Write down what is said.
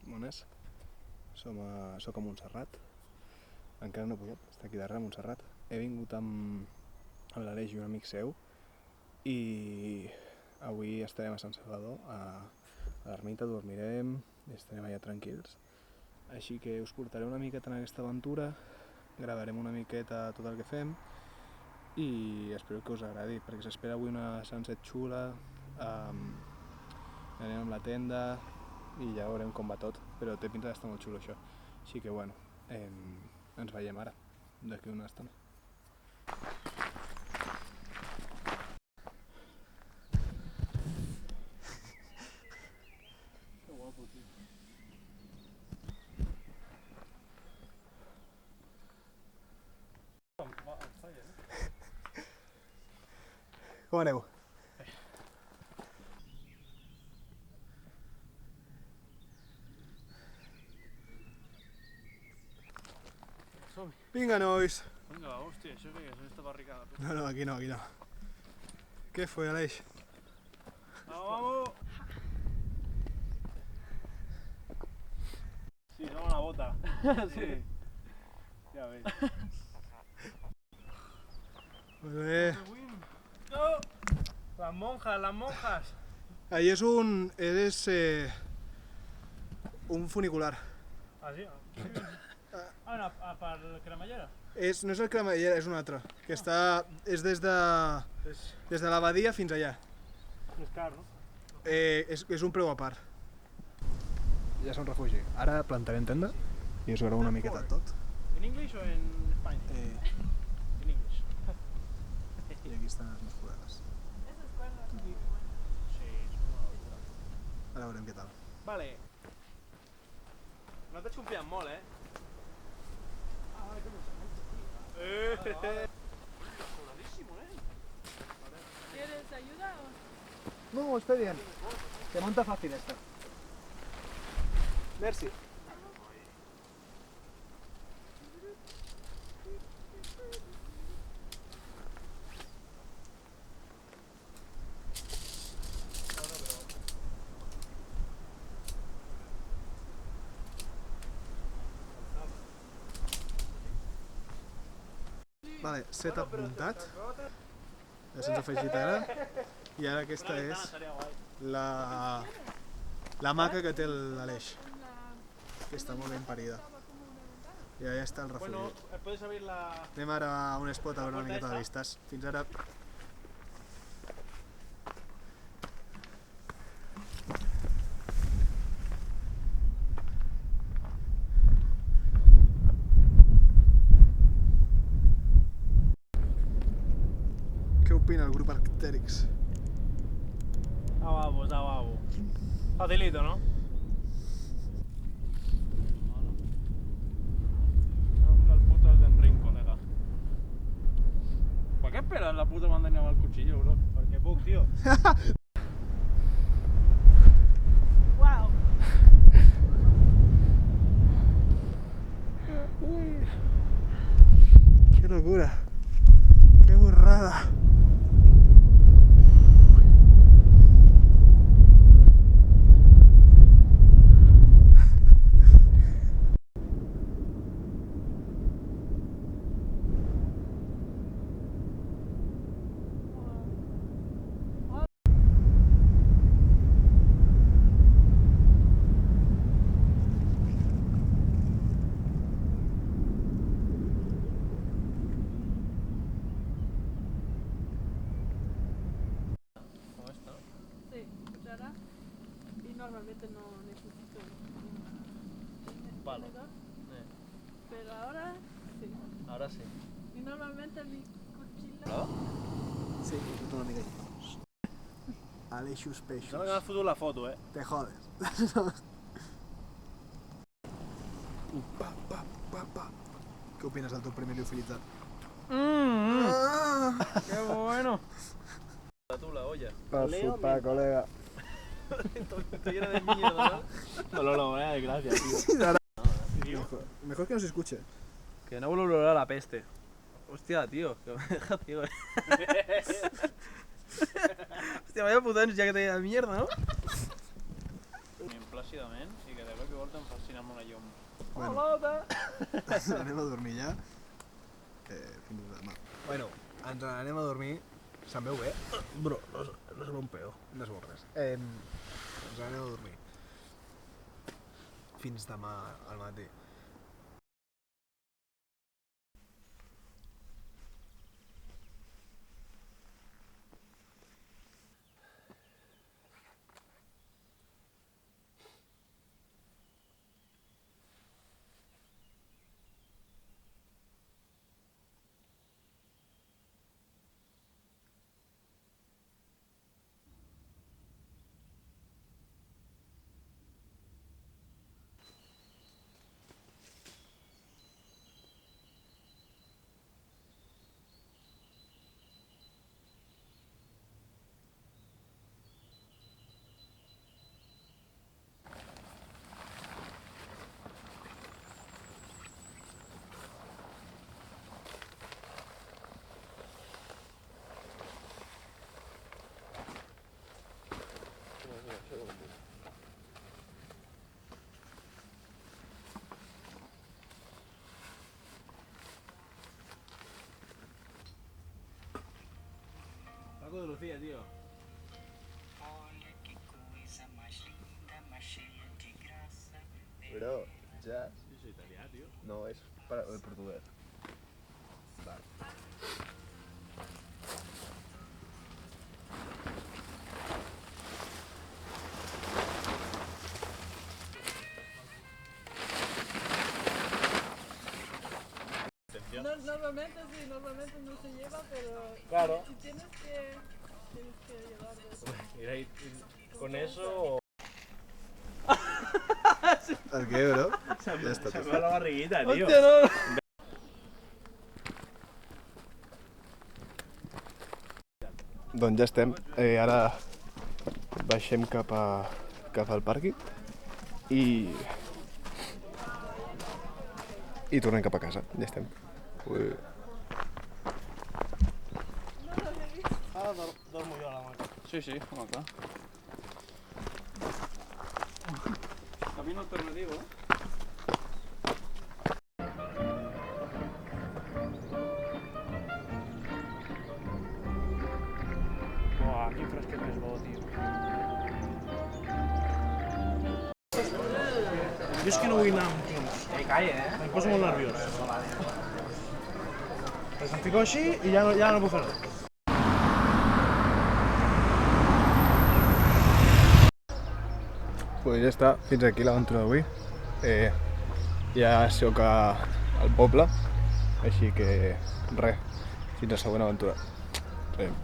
Bones, soc a Montserrat, encara no he pujat, està aquí darrere a Montserrat. He vingut amb l'Aleix i un amic seu i avui estarem a Sant Salvador, a l'ermita, dormirem i estarem allà tranquils. Així que us portaré una miqueta en aquesta aventura, gravarem una miqueta tot el que fem i espero que us agradi, perquè s'espera avui una sunset xula, anem amb la tenda i ja veurem com va tot, però té pinta d'estar molt xulo això. Així que bueno, ens veiem ara, d'aquí una estona. Que guapo, tío. Com aneu? Som-hi. Vinga, nois! Vinga, va, hòstia, això què és? Aquesta barricada. No, aquí no. Què fue, Aleix? ¡Vamos, vamos! Sí, son una bota. Sí. Ya ves. Molt bé. ¡No! Las monjas, las monjas. Ahí és un funicular. ¿Ah, sí? Ah, no, per cremallera? No és el cremallera, és un altre, que és des de l'abadia fins allà. És car, no? És un preu a part. Ja és un refugi. Ara plantarem tenda i us veureu una miqueta tot. ¿En English o en España? En English. I aquí estan les meves col·legues. Sí, és una locura. Ara veurem què tal. Vale. No t'has confiat molt, eh? Coladísimo, ¿eh? ¿Quieres ayuda o...? No, estoy bien. Se monta fácil esto. Merci. Vale, setup muntat. Ja se'ns ha afegit ara. I ara aquesta és la hamaca que té l'Aleix, que està molt ben parida. I allà està el refugi. Puedes abrir la... Anem ara a un spot a veure una miqueta de vistes. Fins ara. Què opina el grup Arctèrix? A babo. Facilito, ¿no? Son los putos de Enric, colega. ¿Por qué esperas la puta banda ni el cuchillo, bro? Porque puc, tío. ¡Wow! ¡Qué locura! ¡Qué burrada! Sí, ¿verdad? Y normalmente no necesito un Palo. tenedor, pero ahora sí. Ahora sí. Y normalmente mi cuchillo... ¿No? Sí, tota una mica així. Aleixos peixos. Sembla que m'has fotut la foto, eh? Te jodes. Pa. Què opines del teu primer liofilitzat? ¡Qué bueno! Tú la olla. Pa sopar, colega. Estoy llena de mierda, ¿no? No, no, de gracia, tío. Mejor que no se escuche. Que no vuelvo a olor a la peste. Hostia, tío, que me deja ciego. Hostia, vaya puta ansia que te da mierda, ¿no? plàcidament i que de cop i volta em fascina amb una llum. Bueno. Anem a dormir ja. Fins demà. Bueno, ens anem a dormir. Se'm veu bé? Bro, no és bon peo. No és bon res. Ens anem a dormir. Fins demà al matí. Paco de Lucía, tío. Olha que coisa mais linda, mais cheia de graça. Bro, jazz. Yo soy italiano, tío. No, és el portuguès. Vale. Normalmente sí, normalmente no se lleva, pero Claro. si tienes que llevarlo. Ir ahí con eso. El què, bro? Se Ja està me tot. va la barriguita, tío. Hòstia, no! Doncs ja estem. Ara baixem cap al pàrquing i tornem cap a casa. Ja estem. Ui. Ahora duermo yo a la maca. Sí, sí, hamaca. Camino alternativo, ¿eh? Buah, quin fresquet més bo, tio. Jo és que no vull anar amb temps. Em poso molt nerviós. Pues em fico així i ja no puc fer res. Pues ja està, fins aquí l'aventura d'avui. Ja sóc al poble, així que res, fins a la següent aventura. Adéu.